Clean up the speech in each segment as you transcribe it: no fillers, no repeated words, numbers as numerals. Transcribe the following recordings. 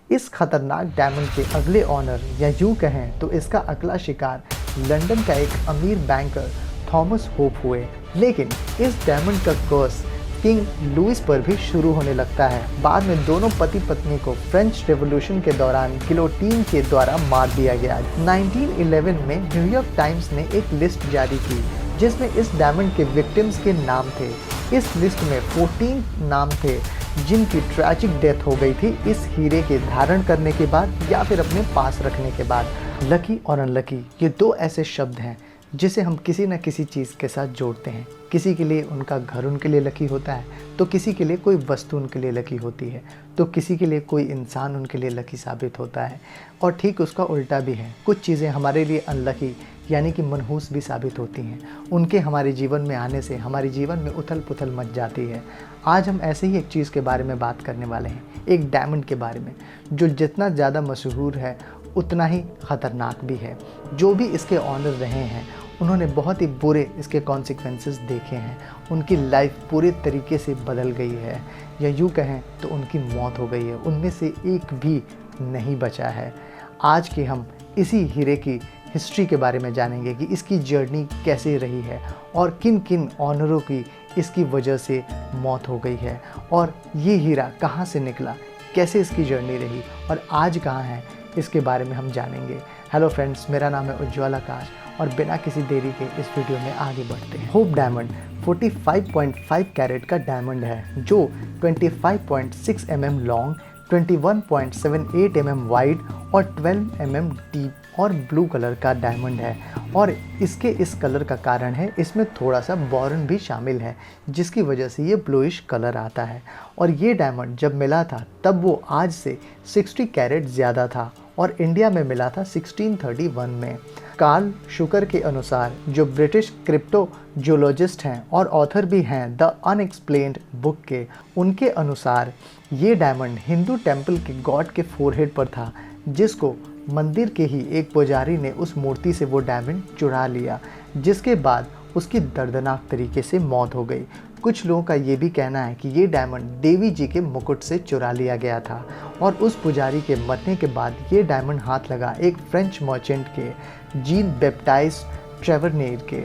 इस खतरनाक डायमंड के अगले ऑनर या यूँ कहें तो इसका अगला शिकार लंदन का एक अमीर बैंकर थॉमस होप हुए। लेकिन इस डायमंड का कर्स किंग लुइस पर भी शुरू होने लगता है। बाद में दोनों पति पत्नी को फ्रेंच रेवोल्यूशन के दौरान गिलोटीन के द्वारा मार दिया गया। 1911 में न्यूयॉर्क टाइम्स ने एक लिस्ट जारी की जिसमें इस डायमंड के विक्टिम्स के नाम थे। इस लिस्ट में 14 नाम थे जिनकी ट्रैजिक डेथ हो गई थी इस हीरे के धारण करने के बाद या फिर अपने पास रखने के बाद। लकी और अनलकी ये दो ऐसे शब्द हैं जिसे हम किसी न किसी चीज़ के साथ जोड़ते हैं। किसी के लिए उनका घर उनके लिए लकी होता है, तो किसी के लिए कोई वस्तु उनके लिए लकी होती है, तो किसी के लिए कोई इंसान उनके लिए लकी साबित होता है। और ठीक उसका उल्टा भी है, कुछ चीज़ें हमारे लिए अनलकी यानी कि मनहूस भी साबित होती हैं। उनके हमारे जीवन में आने से हमारे जीवन में उथल पुथल मच जाती है। आज हम ऐसे ही एक चीज़ के बारे में बात करने वाले हैं, एक डायमंड के बारे में, जो जितना ज़्यादा मशहूर है उतना ही ख़तरनाक भी है। जो भी इसके ऑनर रहे हैं उन्होंने बहुत ही बुरे इसके कॉन्सिक्वेंसेस देखे हैं। उनकी लाइफ पूरे तरीके से बदल गई है, या यूँ कहें तो उनकी मौत हो गई है। उनमें से एक भी नहीं बचा है। आज के हम इसी हीरे की हिस्ट्री के बारे में जानेंगे कि इसकी जर्नी कैसे रही है और किन किन ऑनरों की इसकी वजह से मौत हो गई है, और ये हीरा कहाँ से निकला, कैसे इसकी जर्नी रही और आज कहाँ है, इसके बारे में हम जानेंगे। हेलो फ्रेंड्स, मेरा नाम है उज्ज्वल आकाश और बिना किसी देरी के इस वीडियो में आगे बढ़ते हैं। होप डायमंड 45.5 कैरेट का डायमंड है जो 25.6 mm लॉन्ग, 21.78 mm वाइड और 12 mm डीप और ब्लू कलर का डायमंड है। और इसके इस कलर का कारण है इसमें थोड़ा सा बोरन भी शामिल है जिसकी वजह से ये ब्लूइश कलर आता है। और ये डायमंड जब मिला था तब वो आज से 60 कैरेट ज़्यादा था और इंडिया में मिला था 1631 में। कार्ल शुकर के अनुसार, जो ब्रिटिश क्रिप्टो जियोलॉजिस्ट हैं और ऑथर भी हैं द अनएक्सप्लेन्ड बुक के, उनके अनुसार ये डायमंड हिंदू टेम्पल के गॉड के फोरहेड पर था, जिसको मंदिर के ही एक पुजारी ने उस मूर्ति से वो डायमंड चुरा लिया, जिसके बाद उसकी दर्दनाक तरीके से मौत हो गई। कुछ लोगों का ये भी कहना है कि ये डायमंड देवी जी के मुकुट से चुरा लिया गया था और उस पुजारी के मरने के बाद ये डायमंड हाथ लगा एक फ्रेंच मर्चेंट के, जीन बैप्टाइस्ट ट्रेवरनेर के।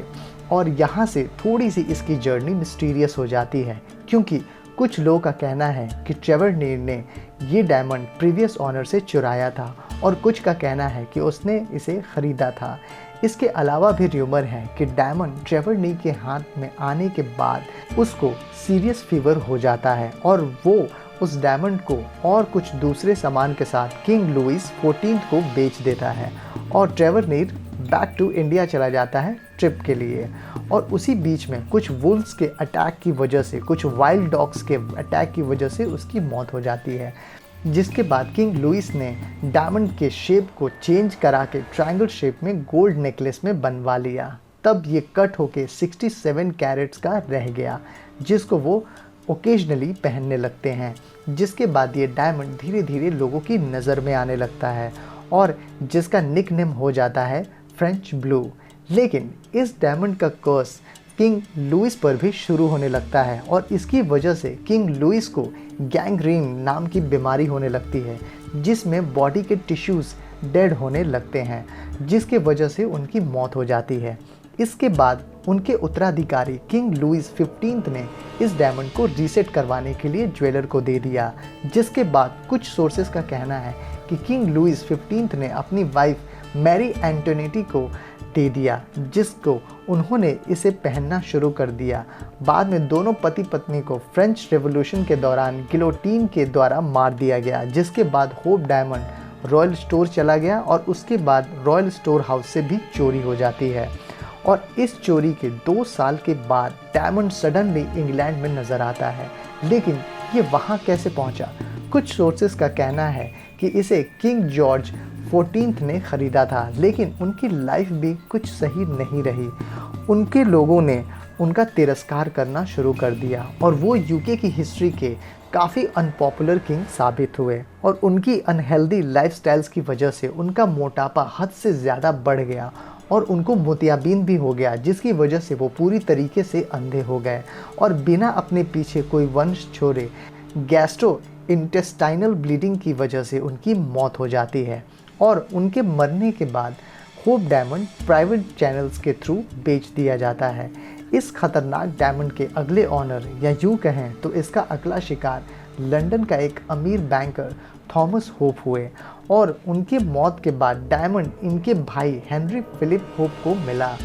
और यहाँ से थोड़ी सी इसकी जर्नी मिस्टीरियस हो जाती है, क्योंकि कुछ लोगों का कहना है कि ट्रेवरनेर ने ये डायमंड प्रीवियस ऑनर से चुराया था और कुछ का कहना है कि उसने इसे ख़रीदा था। इसके अलावा भी र्यूमर है कि डायमंड ट्रेवरनेर के हाथ में आने के बाद उसको सीरियस फीवर हो जाता है और वो उस डायमंड को और कुछ दूसरे सामान के साथ किंग लुइस 14 को बेच देता है और ट्रेवरनेर बैक टू इंडिया चला जाता है ट्रिप के लिए। और उसी बीच में कुछ वुल्व्स के अटैक की वजह से, कुछ वाइल्ड डॉग्स के अटैक की वजह से उसकी मौत हो जाती है, जिसके बाद किंग लुइस ने डायमंड के शेप को चेंज करा के ट्रायंगल शेप में गोल्ड नेकलेस में बनवा लिया। तब ये कट होके 67 कैरेट्स का रह गया, जिसको वो ओकेजनली पहनने लगते हैं। जिसके बाद ये डायमंड धीरे धीरे लोगों की नज़र में आने लगता है और जिसका निकनेम हो जाता है फ्रेंच ब्लू। लेकिन इस डायमंड का कर्स किंग लुइस पर भी शुरू होने लगता है और इसकी वजह से किंग लुइस को गैंग्रीन नाम की बीमारी होने लगती है, जिसमें बॉडी के टिश्यूज़ डेड होने लगते हैं, जिसके वजह से उनकी मौत हो जाती है। इसके बाद उनके उत्तराधिकारी किंग लुइस 15 ने इस डायमंड को रीसेट करवाने के लिए ज्वेलर को दे दिया, जिसके बाद कुछ सोर्सेस का कहना है कि किंग लुइस 15 ने अपनी वाइफ मैरी एंटोनेटी को दे दिया, जिसको उन्होंने इसे पहनना शुरू कर दिया। बाद में दोनों पति पत्नी को फ्रेंच रेवोल्यूशन के दौरान गिलोटीन के द्वारा मार दिया गया, जिसके बाद होप डायमंड रॉयल स्टोर चला गया और उसके बाद रॉयल स्टोर हाउस से भी चोरी हो जाती है। और इस चोरी के 2 साल के बाद डायमंड सडनली इंग्लैंड में नज़र आता है, लेकिन ये वहाँ कैसे पहुँचा? कुछ सोर्सेस का कहना है कि इसे किंग जॉर्ज 14 ने ख़रीदा था, लेकिन उनकी लाइफ भी कुछ सही नहीं रही। उनके लोगों ने उनका तिरस्कार करना शुरू कर दिया और वो यूके की हिस्ट्री के काफ़ी अनपॉपुलर किंग साबित हुए और उनकी अनहेल्दी लाइफस्टाइल्स की वजह से उनका मोटापा हद से ज़्यादा बढ़ गया और उनको मोतियाबिंद भी हो गया, जिसकी वजह से वो पूरी तरीके से अंधे हो गए और बिना अपने पीछे कोई वंश छोड़े गैस्ट्रो इंटेस्टाइनल ब्लीडिंग की वजह से उनकी मौत हो जाती है और उनके मरने के बाद होप डायमंड प्राइवेट चैनल्स के थ्रू बेच दिया जाता है। इस खतरनाक डायमंड के अगले ऑनर या यूँ कहें तो इसका अगला शिकार लंदन का एक अमीर बैंकर थॉमस होप हुए और उनकी मौत के बाद डायमंड इनके भाई हेनरी फिलिप होप को मिला।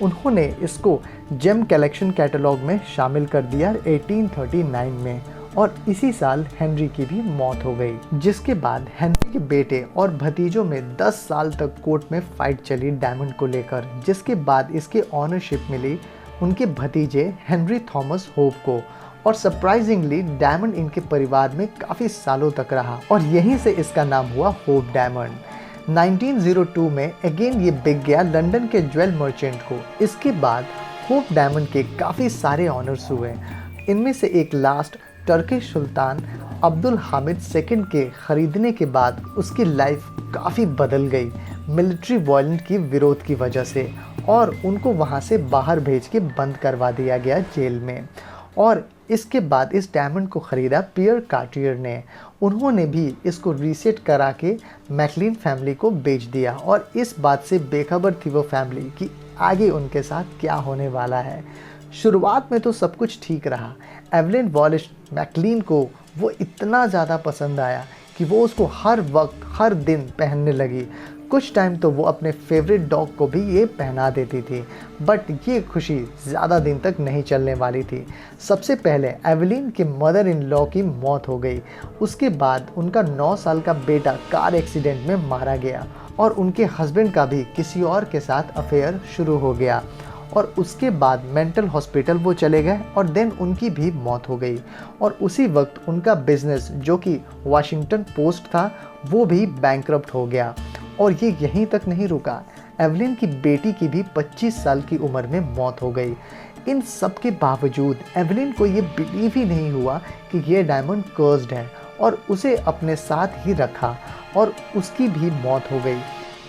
उन्होंने इसको जेम कलेक्शन कैटलॉग में शामिल कर दिया 1839 में और इसी साल हेनरी की भी मौत हो गई, जिसके बाद हेनरी के बेटे और भतीजों में 10 साल तक कोर्ट में फाइट चली डायमंड को लेकर, जिसके बाद इसके ऑनरशिप मिली उनके भतीजे हेनरी थॉमस होप को और सरप्राइजिंगली डायमंड इनके परिवार में काफ़ी सालों तक रहा और यहीं से इसका नाम हुआ होप डायमंड। 1902 में अगेन ये बिक गया लंदन के ज्वेल मर्चेंट को। इसके बाद होप डायमंड के काफ़ी सारे ऑनर्स हुए। इनमें से एक लास्ट टर्किश सुल्तान अब्दुल हामिद II के ख़रीदने के बाद उसकी लाइफ काफ़ी बदल गई मिलिट्री वायलेंस की विरोध की वजह से और उनको वहाँ से बाहर भेज के बंद करवा दिया गया जेल में। और इसके बाद इस डायमंड को ख़रीदा पियर कार्टियर ने। उन्होंने भी इसको रीसेट करा के मैकलिन फैमिली को बेच दिया और इस बात से बेखबर थी वो फैमिली कि आगे उनके साथ क्या होने वाला है। शुरुआत में तो सब कुछ ठीक रहा। एवलिन वॉलिस मैकलिन को वो इतना ज़्यादा पसंद आया कि वो उसको हर वक्त हर दिन पहनने लगी। कुछ टाइम तो वो अपने फेवरेट डॉग को भी ये पहना देती थी, बट ये खुशी ज़्यादा दिन तक नहीं चलने वाली थी। सबसे पहले एवलिन के मदर इन लॉ की मौत हो गई। उसके बाद उनका 9 साल का बेटा कार एक्सीडेंट में मारा गया और उनके हस्बैंड का भी किसी और के साथ अफेयर शुरू हो गया और उसके बाद मेंटल हॉस्पिटल वो चले गए और देन उनकी भी मौत हो गई। और उसी वक्त उनका बिजनेस जो कि वाशिंगटन पोस्ट था वो भी बैंकरप्ट हो गया। और ये यहीं तक नहीं रुका, एवलिन की बेटी की भी 25 साल की उम्र में मौत हो गई। इन सब के बावजूद एवलिन को ये बिलीव ही नहीं हुआ कि ये डायमंड कर्स्ड है और उसे अपने साथ ही रखा और उसकी भी मौत हो गई।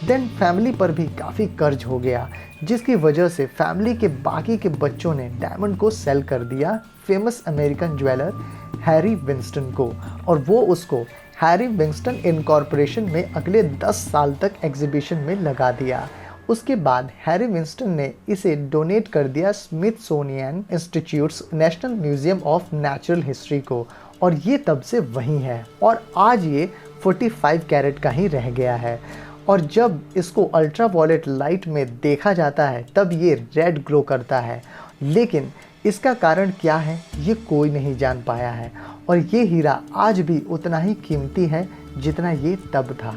देन फैमिली पर भी काफ़ी कर्ज हो गया, जिसकी वजह से फैमिली के बाकी के बच्चों ने डायमंड को सेल कर दिया famous American jeweller Harry Winston को और वो उसको हैरी विंस्टन इनकॉर्पोरेशन में अगले 10 साल तक एग्जीबिशन में लगा दिया। उसके बाद हैरी विंस्टन ने इसे डोनेट कर दिया Smithsonian institutes national museum of natural history को और ये तब से वहीं है और आज ये 45 कैरेट का ही रह गया है। और जब इसको अल्ट्रा वायलेट लाइट में देखा जाता है तब ये रेड ग्लो करता है, लेकिन इसका कारण क्या है ये कोई नहीं जान पाया है और ये हीरा आज भी उतना ही कीमती है जितना ये तब था।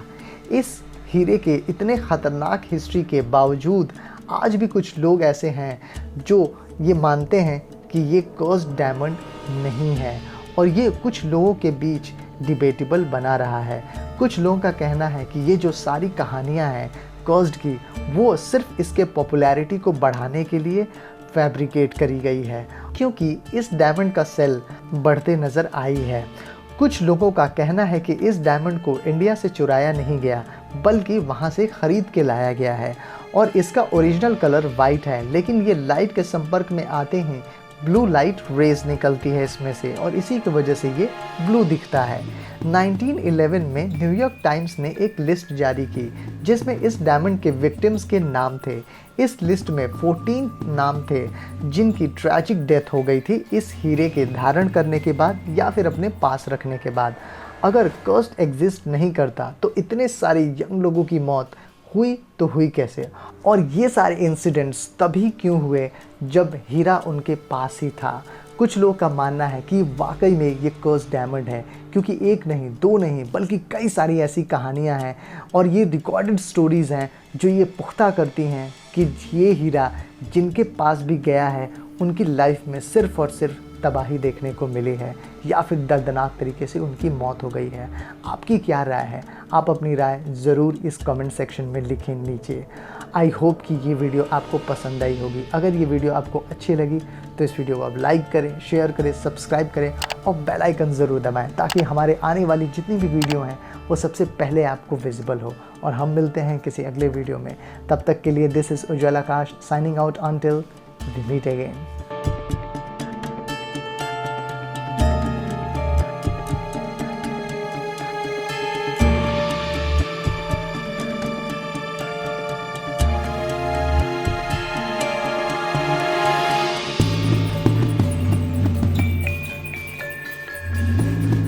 इस हीरे के इतने ख़तरनाक हिस्ट्री के बावजूद आज भी कुछ लोग ऐसे हैं जो ये मानते हैं कि ये कर्स्ड डायमंड नहीं है और ये कुछ लोगों के बीच डिबेटेबल बना रहा है। कुछ लोगों का कहना है कि ये जो सारी कहानियाँ हैं कर्स्ड की वो सिर्फ इसके पॉपुलैरिटी को बढ़ाने के लिए फैब्रिकेट करी गई है क्योंकि इस डायमंड का सेल बढ़ते नज़र आई है। कुछ लोगों का कहना है कि इस डायमंड को इंडिया से चुराया नहीं गया बल्कि वहाँ से ख़रीद के लाया गया है और इसका ओरिजिनल कलर वाइट है, लेकिन ये लाइट के संपर्क में आते ही ब्लू लाइट रेज निकलती है इसमें से और इसी की वजह से ये ब्लू दिखता है। 1911 में न्यूयॉर्क टाइम्स ने एक लिस्ट जारी की जिसमें इस डायमंड के विक्टिम्स के नाम थे। इस लिस्ट में 14 नाम थे जिनकी ट्रैजिक डेथ हो गई थी इस हीरे के धारण करने के बाद या फिर अपने पास रखने के बाद। अगर कर्स्ट एग्जिस्ट नहीं करता तो इतने सारे यंग लोगों की मौत हुई तो हुई कैसे, और ये सारे इंसिडेंट्स तभी क्यों हुए जब हीरा उनके पास ही था। कुछ लोगों का मानना है कि वाकई में ये कर्स्ड डायमंड है क्योंकि एक नहीं दो नहीं बल्कि कई सारी ऐसी कहानियां हैं और ये रिकॉर्डेड स्टोरीज़ हैं जो ये पुख्ता करती हैं कि ये हीरा जिनके पास भी गया है उनकी लाइफ में सिर्फ़ और सिर्फ तबाही देखने को मिली है या फिर दर्दनाक तरीके से उनकी मौत हो गई है। आपकी क्या राय है? आप अपनी राय ज़रूर इस कमेंट सेक्शन में लिखें नीचे। आई होप कि ये वीडियो आपको पसंद आई होगी। अगर ये वीडियो आपको अच्छी लगी तो इस वीडियो को आप लाइक करें, शेयर करें, सब्सक्राइब करें और बेल आइकन ज़रूर दबाएं ताकि हमारे आने वाली जितनी भी वीडियो हैं वो सबसे पहले आपको विजिबल हो। और हम मिलते हैं किसी अगले वीडियो में। तब तक के लिए this is Ujjwal Akash signing out until we meet again.